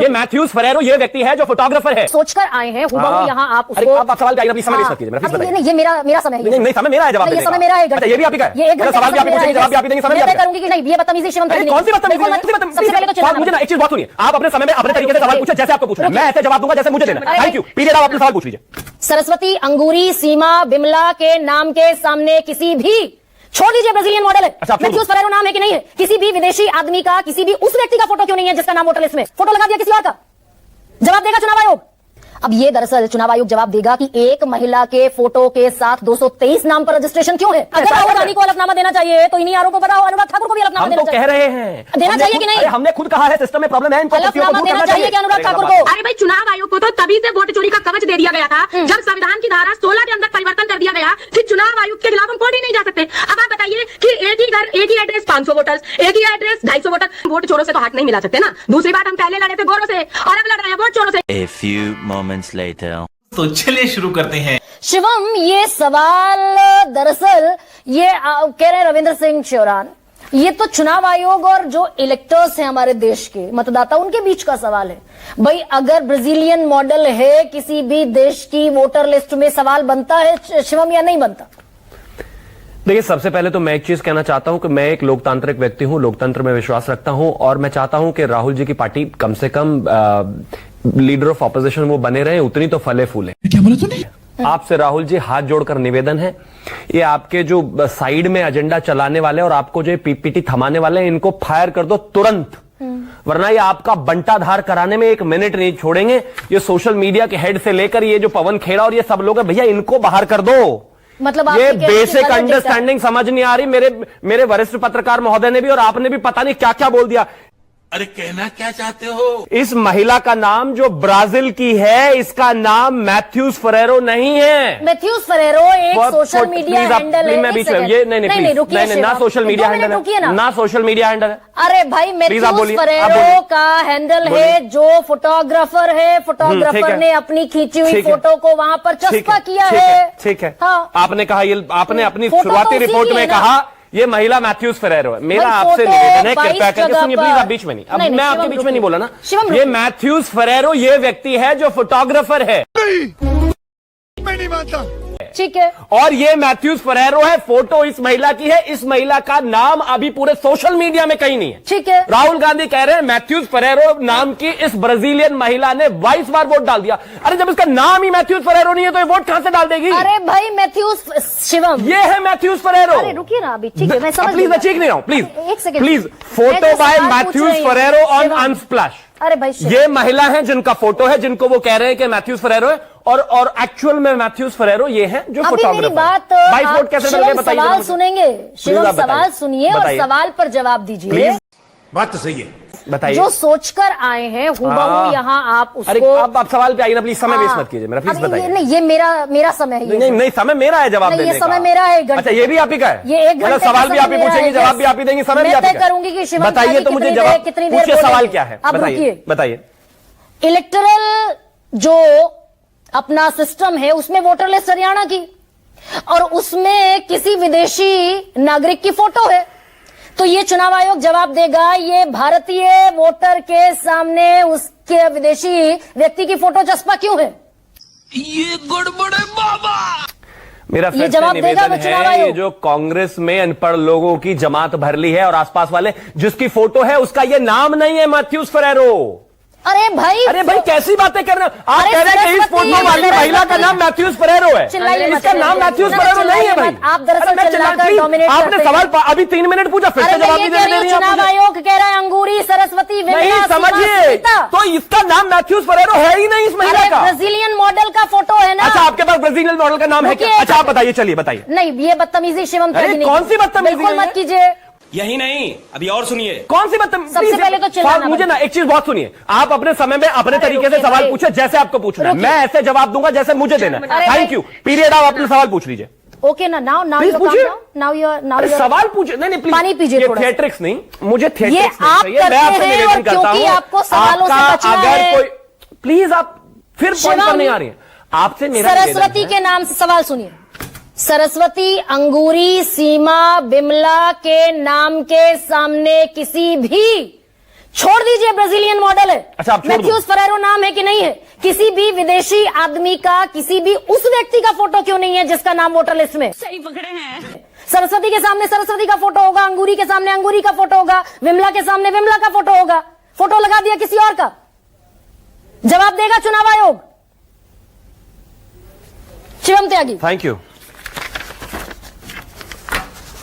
ये Mathews Ferrero ये व्यक्ति है जो फोटोग्राफर है। सोचकर आए हैं हुबहू यहाँ आप उसको। आप सवाल क्या सवाल वेस्ट मत कीजिए, प्लीज बताइए। ये मेरा समय है। नहीं समय मेरा है, जवाब ये समय मेरा है। ये भी आप ही का है। ये एक सवाल भी आप पूछेंगे, जवाब भी आप देंगे, समय मैं करूंगी कि नहीं। ये बदतमीजी शिवम कौन सी बदतमीजी? सबसे पहले तो चलाना। मुझे ना एक चीज बात सुनिए, आप अपने समय में अपने तरीके से सवाल पूछे जैसे आपको पूछना है, मैं ऐसे जवाब दूंगा जैसे मुझे देना। Thank you. पीरियड, आप अपने सवाल पूछ लीजिए। सरस्वती, अंगूरी, सीमा, बिमला के नाम के सामने किसी भी, छोड़ दीजिए ब्राजीलियन मॉडल है, मैथ्यूज फरेरो नाम है कि नहीं है, किसी भी विदेशी आदमी का, किसी भी उस व्यक्ति का फोटो क्यों नहीं है जिसका नाम वोटर लिस्ट में? फोटो लगा दिया किसी और का, जवाब देगा चुनाव आयोग। अब ये दरअसल चुनाव आयोग जवाब देगा कि एक महिला के फोटो के साथ 223 नाम पर रजिस्ट्रेशन क्यों है। अगर राहुल गांधी को अलफनामा देना चाहिए तो इन्हीं आरोपों पर अनुराग ठाकुर को भी अलफनामा देना चाहिए। कह रहे हैं देना चाहिए कि नहीं? हमने खुद कहा है सिस्टम में प्रॉब्लम है, अलफनामा देना चाहिए कि अनुराग ठाकुर को? अरे भाई, चुनाव आयोग को तो तभी से वोट चोरी का कवच दे दिया गया था जब संविधान की धारा 16 के अंदर परिवर्तन कर दिया गया कि चुनाव आयोग के खिलाफ हम वोट ही नहीं जा सकते। अब आप बताइए कि एक ही घर, एक ही एड्रेस 500 वोटर्स, एक ही एड्रेस 250 वोटर। वोट चोरों से तो हाथ नहीं मिला सकते ना। दूसरी बात, हम पहले लड़े थे गोरों से और अब लड़ रहे हैं वोट चोरों से। A few moments later. तो चलिए शुरू करते हैं। शिवम, ये सवाल दरअसल ये कह रहे हैं रविंद्र सिंह चौरान, ये तो चुनाव आयोग और जो इलेक्टर्स हैं हमारे देश के मतदाता उनके बीच का सवाल है। भाई, अगर ब्राजीलियन मॉडल है किसी भी देश की वोटर लिस्ट में, सवाल बनता है शिवम या नहीं बनता? देखिए, सबसे पहले तो मैं एक चीज कहना चाहता हूं कि मैं एक लोकतांत्रिक व्यक्ति हूं, लोकतंत्र में विश्वास रखता हूं और मैं चाहता हूं कि राहुल जी की पार्टी कम से कम लीडर ऑफ ऑपोजिशन वो बने रहे, उतनी तो फले फूले। क्या बोला तूने? आपसे राहुल जी हाथ जोड़कर निवेदन है, ये आपके जो साइड में एजेंडा चलाने वाले और आपको जो पीपीटी थमाने वाले हैं, इनको फायर कर दो तुरंत, वरना ये आपका बंटाधार कराने में एक मिनट नहीं छोड़ेंगे। ये सोशल मीडिया के हेड से लेकर ये जो पवन खेड़ा और ये सब लोग हैं, भैया इनको बाहर कर दो। मतलब ये बेसिक अंडरस्टैंडिंग समझ नहीं आ रही। मेरे वरिष्ठ पत्रकार महोदय ने भी और आपने भी पता नहीं क्या क्या बोल दिया। अरे कहना क्या चाहते हो? इस महिला का नाम जो ब्राजील की है, इसका नाम मैथ्यूज फरेरो नहीं है। मैथ्यूज फरेरो एक सोशल मीडिया हैंडल है। मैं बीच में ये नहीं, ना सोशल मीडिया हैंडल है, ना सोशल मीडिया हैंडल है। अरे भाई, मैथ्यूज फरेरो का हैंडल है जो फोटोग्राफर है, फोटोग्राफर ने अपनी खींची हुई फोटो को वहां पर चस्पा किया है। ठीक है, हाँ। आपने कहा, ये आपने अपनी शुरुआती रिपोर्ट में कहा ये महिला मैथ्यूज फरेरो है। मेरा आपसे निवेदन है, कृपया करके सुनिए प्लीज, आप बीच में नहीं, अब मैं आपके बीच में नहीं बोला ना। ये मैथ्यूज फरेरो ये व्यक्ति है जो फोटोग्राफर है। मैं नहीं मानता। ठीक है, और ये मैथ्यूज फरेरो है, फोटो इस महिला की है, इस महिला का नाम अभी पूरे सोशल मीडिया में कहीं नहीं है। ठीक है, राहुल गांधी कह रहे हैं मैथ्यूज फरेरो नाम की इस ब्राजीलियन महिला ने 22 बार वोट डाल दिया। अरे जब इसका नाम ही मैथ्यूज फरेरो नहीं है तो ये वोट कहां से डाल देगी? अरे भाई, मैथ्यूज शिवम ये है मैथ्यूज फरेरो। अरे रुकिए ना अभी, ठीक है, मैं समझ प्लीज, मैं चीख नहीं रहा हूं, प्लीज एक second please. Photo by Matheus Ferrero on Unsplash. अरे भाई, ये महिला है जिनका फोटो है, जिनको वो कह रहे हैं कि मैथ्यूज फरेरो है, और एक्चुअल में मैथ्यूज फरेरो ये है जो फोटोग्राफर। मेरी बात 22 वोट कैसे मिल गए बताइए? सवाल सुनेंगे शिवम, सवाल सुनिए और सवाल पर जवाब दीजिए। बात तो सही है, बताइए। जो सोचकर आए हैं हुबहू यहाँ आप उसको। अरे आप सवाल पे आइए ना प्लीज, समय वेस्ट मत कीजिए मेरा, प्लीज बताइए। नहीं, ये मेरा समय है। नहीं, समय मेरा है जवाब देने का। ये समय मेरा है। अच्छा, ये भी आप ही का है? ये एक घंटे सवाल भी आप ही पूछेंगे, जवाब भी आप ही देंगे, समय भी आप ही का। करूंगी कि शिवम बताइए तो मुझे जवाब, कितनी देर पूछिए सवाल क्या है, बताइए। इलेक्टरल जो अपना सिस्टम है उसमें वोटर लिस्ट हरियाणा की, और उसमें किसी विदेशी नागरिक की फोटो है, तो ये चुनाव आयोग जवाब देगा ये भारतीय वोटर के सामने उसके विदेशी व्यक्ति की फोटो चस्पा क्यों है? ये गड़बड़ है बाबा। मेरा फिर से निवेदन है, ये जो कांग्रेस में अनपढ़ लोगों की जमात भर ली है और आसपास वाले, जिसकी फोटो है उसका ये नाम नहीं है मैथ्यूज फरेरो। अरे भाई कैसी बातें कर रहे हो आप? कह रहे हैं कि इस फोटो वाली महिला का नाम मैथ्यूज फरेरो है, इसका नाम मैथ्यूज फरेरो नहीं है भाई। आप दरअसल आपने सवाल अभी 3 मिनट पूछा, फिर से जवाब नहीं दे रही हैं। चुनाव आयोग कह रहा है अंगूरी, सरस्वती, नहीं समझिए, तो इसका नाम मैथ्यूज फरेरो है ही नहीं इस महिला का। ब्राजीलियन मॉडल का फोटो है ना। अच्छा, आपके पास ब्राजीलियन मॉडल का नाम है क्या? अच्छा आप बताइए, चलिए बताइए। नहीं, ये बदतमीजी शिवम, कौन सी बदतमीजी? बिल्कुल मत कीजिए। यही नहीं, अभी और सुनिए। कौन सी बदतमीजी? सबसे पहले तो चिल्लाना। मुझे ना एक चीज बहुत सुनिए, आप अपने समय में अपने तरीके से सवाल पूछे जैसे आपको पूछना है, मैं ऐसे जवाब दूंगा जैसे मुझे देना है। Thank you. पीरियड, आप अपने सवाल पूछ लीजिए। ओके ना, नाउ सवाल पूछिए। नहीं प्लीज, पानी पीजिए थोड़ा। थिएट्रिक्स नहीं, मुझे ये थिएट्रिक्स आप करते हैं और क्योंकि आपको सवालों से बचना है। कोई प्लीज, आप फिर पॉइंट पर नहीं आ रही है। आपसे मेरा सरस्वती के नाम से सवाल सुनिए। सरस्वती, अंगूरी, सीमा, बिमला के नाम के सामने किसी भी छोड़ दीजिए ब्राजीलियन मॉडल है। अच्छा, आप छोड़ दो। मैथ्यूज फरेरो नाम है कि नहीं है? किसी भी विदेशी आदमी का, किसी भी उस व्यक्ति का फोटो क्यों नहीं है जिसका नाम वोटर लिस्ट में? सही पकड़े हैं। सरस्वती के सामने सरस्वती का फोटो होगा, अंगूरी के सामने अंगूरी का फोटो होगा, विमला के सामने विमला का फोटो होगा। फोटो लगा दिया किसी और का, जवाब देगा चुनाव आयोग। शिवम त्यागी। Thank you.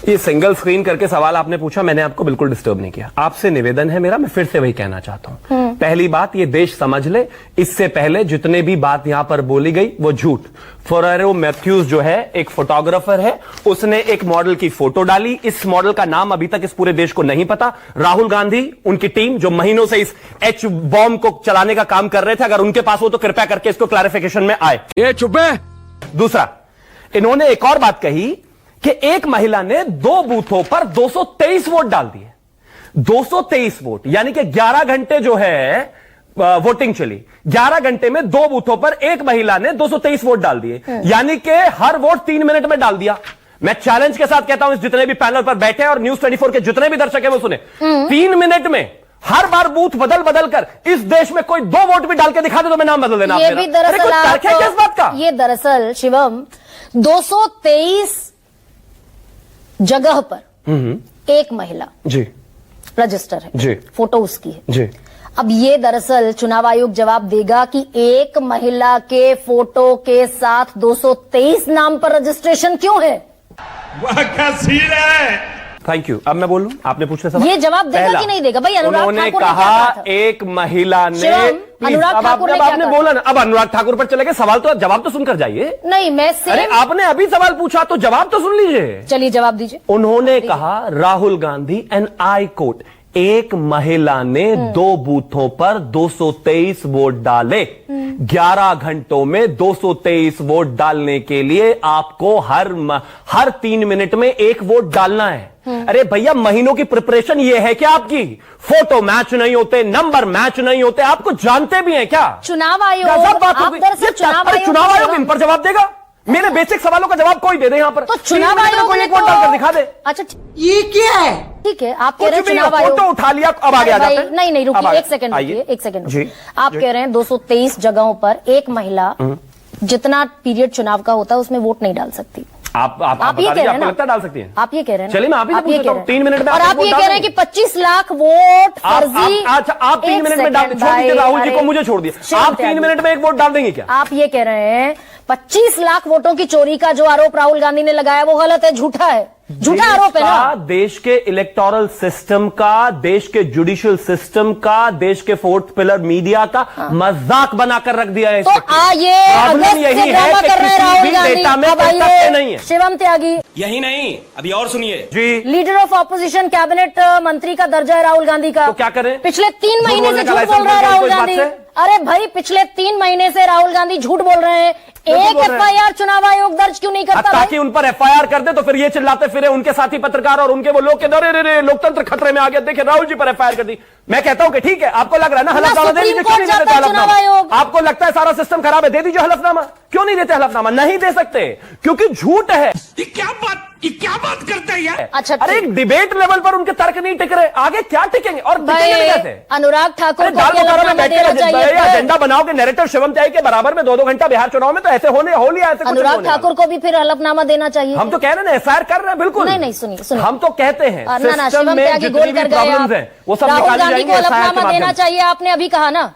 ये सिंगल स्क्रीन करके सवाल आपने पूछा, मैंने आपको बिल्कुल डिस्टर्ब नहीं किया। आपसे निवेदन है मेरा, मैं फिर से वही कहना चाहता हूं। पहली बात, ये देश समझ ले, इससे पहले जितने भी बात यहां पर बोली गई वो झूठ। फरेरो मैथ्यूज जो है एक फोटोग्राफर है, उसने एक मॉडल की फोटो डाली। इस मॉडल का नाम अभी तक इस पूरे देश को नहीं पता। राहुल गांधी, उनकी टीम जो महीनों से इस एच बॉम्ब को चलाने का काम कर रहे थे, अगर उनके पास हो तो कृपया करके इसको क्लैरिफिकेशन में आए। ये चुप है। दूसरा, इन्होंने एक और बात कही कि एक महिला ने 2 बूथों पर 223 वोट डाल दिए। 223 वोट, यानी कि 11 घंटे जो है वोटिंग चली, 11 घंटे में 2 बूथों पर एक महिला ने 223 वोट डाल दिए, यानी कि हर वोट 3 मिनट में डाल दिया। मैं चैलेंज के साथ कहता हूं, इस जितने भी पैनल पर बैठे हैं और न्यूज 24 के जितने भी दर्शक हैं वो सुने, 3 मिनट में हर बार बूथ बदल बदल कर इस देश में कोई 2 वोट भी डाल के दिखा दे तो मैं नाम बदल देना। ये भी दरअसल तर्क है क्या इस बात का? ये दरअसल शिवम 223 जगह पर एक महिला जी रजिस्टर है, जी, फोटो उसकी है जी। अब ये दरअसल चुनाव आयोग जवाब देगा कि एक महिला के फोटो के साथ 223 नाम पर रजिस्ट्रेशन क्यों है? वाह क्या सीन है। Thank you. अब मैं बोलूं, आपने पूछा सवाल। ये जवाब देगा पहला, कि नहीं देगा? भाई अनुराग उन्होंने ठाकुर ने कहा क्या कहा था? एक महिला ने, शिवम, अनुराग अब ठाकुर ने अब क्या आपने कहा? बोला ना, अब अनुराग ठाकुर पर चले गए। सवाल तो जवाब तो सुनकर जाइए। नहीं, मैं अरे आपने अभी सवाल पूछा तो जवाब तो सुन लीजिए। चलिए जवाब दीजिए। उन्होंने कहा Rahul Gandhi and I quote, एक महिला ने 2 बूथों पर 223 वोट डाले। 11 घंटों में 223 वोट डालने के लिए आपको हर 3 मिनट में 1 वोट डालना है। अरे भैया, महीनों की प्रिपरेशन ये है क्या आपकी? फोटो मैच नहीं होते, नंबर मैच नहीं होते, आपको जानते भी हैं क्या? चुनाव आयोग, गजब बात हो आप गई। दरअसल ये चुनाव आयोग इन पर जवाब देगा? मेरे बेसिक सवालों का जवाब कोई दे दे यहां पर। तो चुनाव आयोग कोई ने एक वोट डालकर दिखा दे। अच्छा ये क्या है? ठीक है, आप कह रहे हैं कुछ भी चुनाव नहीं, आयोग फोटो उठा लिया, अब आगे आ भाई, जाते हैं। नहीं नहीं अब रुकिए, आगे। एक सेकंड आइए। रुकिए, एक सेकंड जी, रुकिए। आप जी। कह रहे हैं 223 जगहों पर एक महिला जितना पीरियड चुनाव का होता है उसमें वोट नहीं डाल सकती। आप ये बता कह दीजिए, रहे हैं आपको ना? लगता है डाल सकती हैं? आप ये कह रहे हैं ना? चलिए मैं आप ही से पूछ ये लेता कह हूं, रहे हैं। 3 मिनट में और आप आप वोट ये डाल कह रहे हैं कि देंगे। 25 लाख वोट फर्जी। अच्छा, आप 3 एक मिनट में डाल सेकंड छोड़ दीजिए, भाई, राहुल जी को अरे, मुझे छोड़ दिए। शिवम आप 3 त्यागी। मिनट में 1 वोट डाल देंगे क्या? आप ये कह रहे हैं 25 लाख वोटों की चोरी का जो आरोप राहुल गांधी ने लगाया वो गलत है, झूठा है, झूठा आरोप है ना? देश के इलेक्टोरल सिस्टम का, देश के जुडिशियल सिस्टम का, देश के 4th पिलर मीडिया का मजाक बनाकर रख दिया है। तो ये अगस्त से ड्रामा कर रहे हैं राहुल गांधी। डेटा में अब कोई तथ्य आइए, नहीं है। शिवम त्यागी, यही नहीं, अभी और सुनिए। जी, लीडर ऑफ ऑपोजिशन कैबिनेट मंत्री का दर्जा है राहुल गांधी का। तो क्या करें? पिछले 3 झूठ महीने से बोलने का झूठ लाइसेंस बोल रहा है मिल गया राहुल इनको इस गांधी। बात से? अरे भाई, पिछले 3 महीने से राहुल गांधी झूठ बोल रहे हैं। झूठ एक बोल रहे हैं। FIR चुनाव आयोग दर्ज क्यों नहीं करता ताकि भाई? उन पर FIR कर दे तो फिर ये चिल्लाते फिरे उनके साथी पत्रकार और उनके वो लोग के दौरे रे लोकतंत्र खतरे में आ गया, देखिए राहुल जी पर FIR कर दी। मैं कहता हूं कि ठीक है, आपको लग रहा है ना हलफनामा दे दीजिए, क्यों नहीं देते हलफनामा? आपको लगता है सारा सिस्टम खराब है, दे दीजिए हलफनामा। क्यों नहीं देते हलफनामा? नहीं दे सकते क्योंकि झूठ है। ये क्या बात करते हैं यार? अच्छा, अरे एक डिबेट लेवल पर उनके तर्क नहीं टिक रहे, आगे क्या टिकेंगे? और टिकेंगे भाई, कैसे? अनुराग ठाकुर अरे को दाल भी बुखारा में हलफनामा बैठ देना चाहिए के फिर। एजेंडा बनाओगे, नैरेटिव शिवम त्यागी के बराबर में 2-2 घंटा बिहार चुनाव में, तो ऐसे होने हो लिया, ऐसे कुछ नहीं अनुराग होने वाला। ठाकुर को भी फिर हलफनामा देना चाहिए। हम तो कह रहे हैं FIR कर रहे हैं, बिल्कुल नहीं, सुनिए। हम तो कहते हैं ना सिस्टम शिवम में त्यागी जितनी गोल भी कर गए प्रॉब्लम्स आप। हैं वो सब राहुल निकाली गांधी को जाएंगी FIR हलफनामा के देना माध्यम से। चाहिए, आपने अभी कहा ना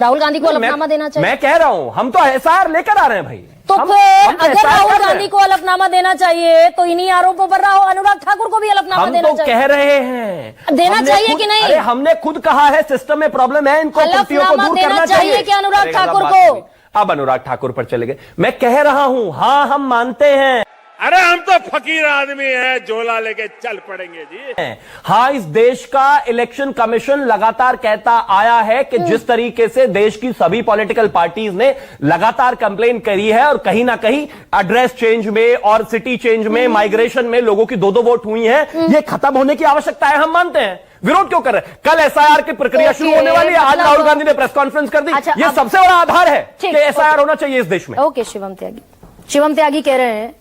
राहुल गांधी को हलफनामा देना चाहिए। मैं कह रहा हूं हम तो SIR लेकर आ रहे हैं भाई। तो हम फिर तो अगर SIR राहुल कर रहे हैं। गांधी को हलफनामा देना चाहिए तो इन्हीं आरोपों पर अनुराग ठाकुर को भी हलफनामा हम देना तो चाहिए। कह रहे हैं देना हमने चाहिए खुद- कि नहीं? अरे हमने खुद कहा है सिस्टम में प्रॉब्लम है, इनको त्रुटियों को हलफनामा दूर देना करना चाहिए चाहिए कि अनुराग अरे गजब ठाकुर बात को? होगी। अब अनुराग ठाकुर पर चले गए। मैं कह रहा हूं हाँ हम मानते हैं, अरे हम तो फकीर आदमी हैं, झोला लेके चल पड़ेंगे जी। हाँ इस देश का इलेक्शन कमीशन लगातार कहता आया है कि जिस तरीके से देश की सभी पॉलिटिकल पार्टीज ने लगातार कंप्लेन करी है और कहीं ना कहीं एड्रेस चेंज में और सिटी चेंज में, माइग्रेशन में लोगों की 2-2 वोट हुई है, ये खत्म होने की आवश्यकता है, हम मानते हैं। विरोध क्यों कर रहे हैं? कल SIR की प्रक्रिया शुरू होने वाली है, आज राहुल गांधी ने प्रेस कॉन्फ्रेंस कर दी। अच्छा, ये अब- सबसे बड़ा आधार है ठीक, कि SIR होना चाहिए इस देश में। ओके, शिवम त्यागी कह रहे हैं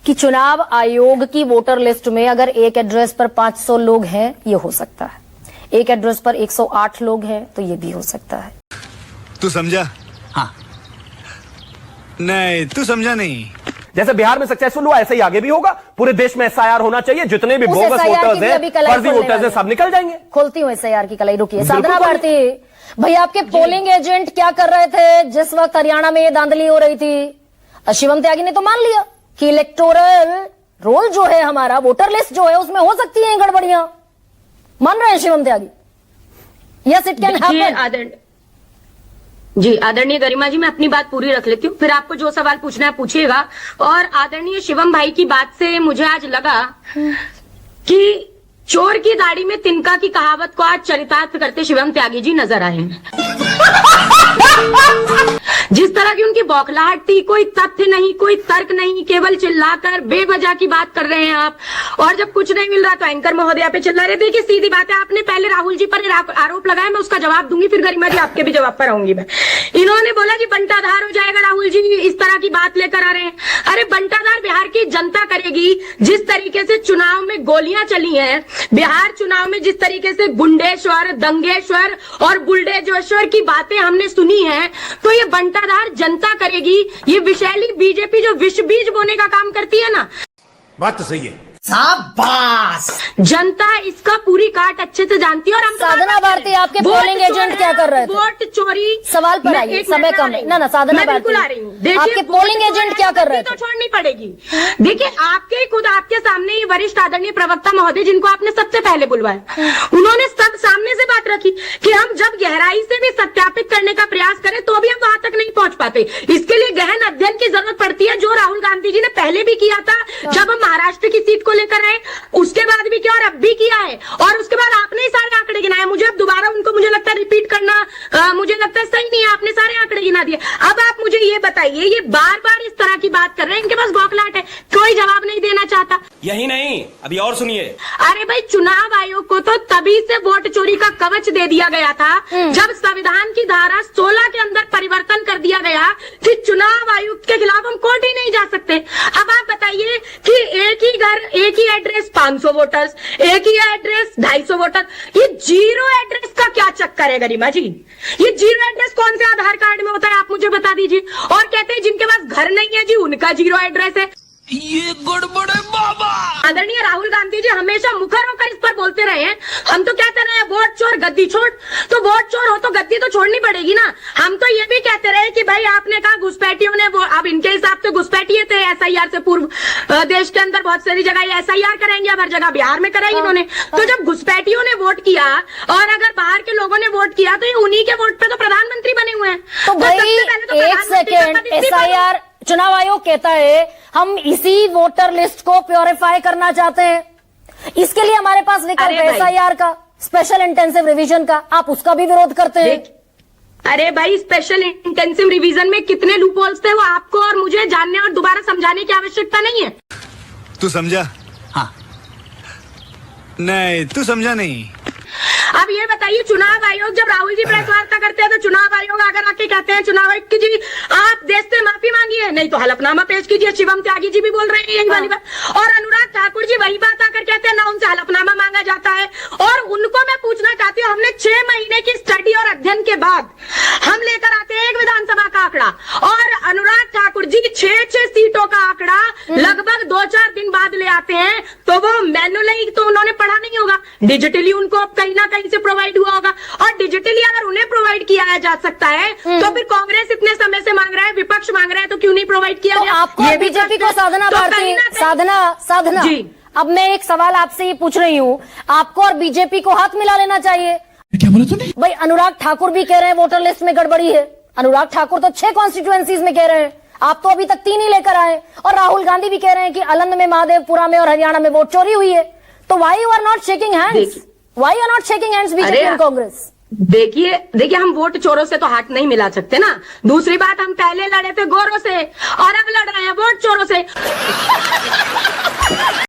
कि चुनाव आयोग की वोटर लिस्ट में अगर एक एड्रेस पर 500 लोग हैं, ये हो सकता है। एक एड्रेस पर 108 लोग हैं, तो ये भी हो सकता है। तू समझा? हाँ। नहीं, तू समझा नहीं। जैसे बिहार में सक्सेसफुल हुआ ऐसे ही आगे भी होगा। पूरे देश में SIR होना चाहिए, जितने भी उस बोगस SIR वोटर्स की भी हैं, अभी कलाई फर्जी खोलने वोटर्स हैं, वाले सब निकल जाएंगे। खोलती हूँ SIR की कलाई, रुकिए। बिल्कुल साधना खोलिए। भारती भाई, आपके पोलिंग एजेंट क्या कर रहे थे जिस वक्त हरियाणा में ये धांधली हो रही थी? शिवम त्यागी ने तो मान लिया कि इलेक्टोरल रोल जो है हमारा, वोटर लिस्ट जो है, उसमें हो सकती है गड़बड़ियां। मान रहे हैं Shivam Tyagi? Yes, it can happen. जी आदरणीय गरिमा जी, मैं अपनी बात पूरी रख लेती हूँ, फिर आपको जो सवाल पूछना है पूछिएगा। और आदरणीय शिवम भाई की बात से मुझे आज लगा कि चोर की दाढ़ी में तिनका की कहावत को आज चरितार्थ करते शिवम त्यागी जी नजर आए हैं। जिस तरह की उनकी बौखलाहट थी, कोई तथ्य नहीं, कोई तर्क नहीं, केवल चिल्लाकर बेवजह की बात कर रहे हैं आप। और जब कुछ नहीं मिल रहा तो एंकर महोदया पे चिल्ला रहे। देखिए सीधी बात है, आपने पहले राहुल जी पर आरोप लगाया, मैं उसका जवाब दूंगी, फिर गरिमा जी आपके भी जवाब पर आऊंगी मैं। इन्होंने बोला जी बंटाधार हो जाएगा, राहुल जी इस तरह की बात लेकर आ रहे हैं। अरे बंटाधार बिहार की जनता करेगी। जिस तरीके से चुनाव में गोलियां चली हैं, बिहार चुनाव में जिस तरीके से गुंडेश्वर, दंगेश्वर और बुलडोजर की बातें हमने सुनी है, तो ये बंटाधार जनता करेगी। ये विषैली बीजेपी जो विष बीज बोने का काम करती है ना, बात तो सही है। शाबाश। जनता इसका पूरी काट अच्छे से जानती है। और हम साधना भारती, आपके पोलिंग एजेंट क्या कर रहे थे? वोट चोरी। सवाल पर आइए, समय कम है। ना साधना मैं बिल्कुल आ भारती, रही हूँ। देखिए आपके पोलिंग एजेंट क्या कर रहे थे? तो छोड़नी पड़ेगी। देखिए आपके खुद आपके सामने ही वरिष्ठ आदरणीय प्रवक्ता महोदय, जिनको आपने सबसे पहले बुलवाया, उन्होंने सब सामने से बात रखी कि हम जब गहराई से भी सत्यापित करने का प्रयास करें तो भी हम वहां तक नहीं पहुंच पाते। इसके लिए गहन अध्ययन की जरूरत पड़ती है, जो राहुल गांधी जी ने पहले भी किया था जब हम महाराष्ट्र की सीट को लेकर आए, उसके बाद भी किया और अब भी किया है। और उसके बाद आपने ही सारे आंकड़े गिनाए। मुझे अब दोबारा उनको मुझे लगता है रिपीट करना मुझे लगता है सही नहीं है। आपने सारे आंकड़े गिना दिए। अब आप मुझे ये बताइए, ये बार बार इस तरह की बात कर रहे हैं, इनके पास बौखलाहट है, कोई जवाब नहीं देना चाहता। यही नहीं, अभी और सुनिए। अरे भाई, चुनाव आयोग को तो तभी से वोट चोरी का कवच दे दिया गया था जब संविधान की धारा 16 के अंदर परिवर्तन कर दिया गया कि चुनाव आयुक्त के खिलाफ हम कोर्ट ही नहीं जा सकते। अब आप बताइए कि एक ही घर, एक ही एड्रेस, 500 वोटर्स, एक ही एड्रेस 250 वोटर, ये जीरो एड्रेस का क्या चक्कर है गरिमा जी? ये जीरो एड्रेस कौन से आधार कार्ड में होता है, आप मुझे बता दीजिए। और कहते हैं जिनके पास घर नहीं है जी, उनका जीरो एड्रेस है। ये गड़बड़ है बाबा। आदरणीय राहुल गांधी जी हमेशा मुखर होकर इस पर बोलते रहे हैं। हम तो कहते रहे वोट चोर गद्दी छोड़, तो वोट चोर हो तो गद्दी तो छोड़नी पड़ेगी ना। हम तो ये भी कहते रहे कि भाई आपने कहा घुसपैठियों ने, वो अब इनके हिसाब से घुसपैठिए थे SIR से पूर्व। देश के अंदर बहुत सारी जगह SIR कराएंगे, अब हर जगह बिहार में कराई इन्होंने। तो जब घुसपैठियों ने वोट किया और अगर बाहर के लोगों ने वोट किया, तो ये उन्हीं के वोट पे तो प्रधानमंत्री बने हुए हैं। तो भाई एक सेकेंड, SIR चुनाव आयोग कहता है हम इसी वोटर लिस्ट को प्योरीफाई करना चाहते हैं। इसके लिए हमारे पास विकल्प है SIR का, स्पेशल इंटेंसिव रिवीजन का। आप उसका भी विरोध करते हैं। अरे भाई, स्पेशल इंटेंसिव रिवीजन में कितने लूपहोल्स थे वो आपको और मुझे जानने और दोबारा समझाने की आवश्यकता नहीं है। तू समझा? हाँ। नहीं, तू समझा नहीं। अब ये बताइए, चुनाव आयोग जब राहुल जी प्रेस वार्ता करते हैं तो चुनाव आयोग आकर आके कहते हैं चुनाव आयोग की जी आप देश से माफी मांगिए, नहीं तो हलफनामा पेश कीजिए। शिवम त्यागी जी भी बोल रहे हैं यही वाली बात। और अनुराग ठाकुर जी वही बात आकर कहते हैं ना उनसे हलफनामा मांगा जाता है। और उनको मैं पूछना चाहती हूँ, हमने 6 महीने की स्टडी और अध्ययन के बाद हम लेकर आते हैं एक विधानसभा का आंकड़ा, और अनुराग ठाकुर जी 6 सीटों का आंकड़ा लगभग 2-4 दिन बाद ले आते हैं। तो वो मैनुअली तो उन्होंने पढ़ा नहीं होगा, डिजिटली उनको कहीं ना कहीं से प्रोवाइड हुआ होगा। और डिजिटली अगर उन्हें प्रोवाइड किया जा सकता है तो फिर कांग्रेस इतने समय से मांग रहा है, विपक्ष मांग रहा है, तो क्यों नहीं प्रोवाइड किया गया? आपको बीजेपी को साधना भारती, साधना जी। अब मैं एक सवाल आपसे ही पूछ रही हूँ, आपको और बीजेपी को हाथ मिला लेना चाहिए। क्या बोला तूने? भाई अनुराग ठाकुर भी कह रहे हैं वोटर लिस्ट में गड़बड़ी है। अनुराग ठाकुर तो 6 कॉन्स्टिट्यूएंसीज में कह रहे हैं, आप तो अभी तक 3 ही लेकर आए। और राहुल गांधी भी कह रहे हैं कि अलंद में, महादेवपुरा में और हरियाणा में वोट चोरी हुई है। तो why you are not shaking hands? Why you are not shaking hands BJP and Congress? देखिए हम वोट चोरों से तो हाथ नहीं मिला सकते ना। दूसरी बात, हम पहले लड़े थे गोरों से और अब लड़ रहे हैं वोट चोरों से।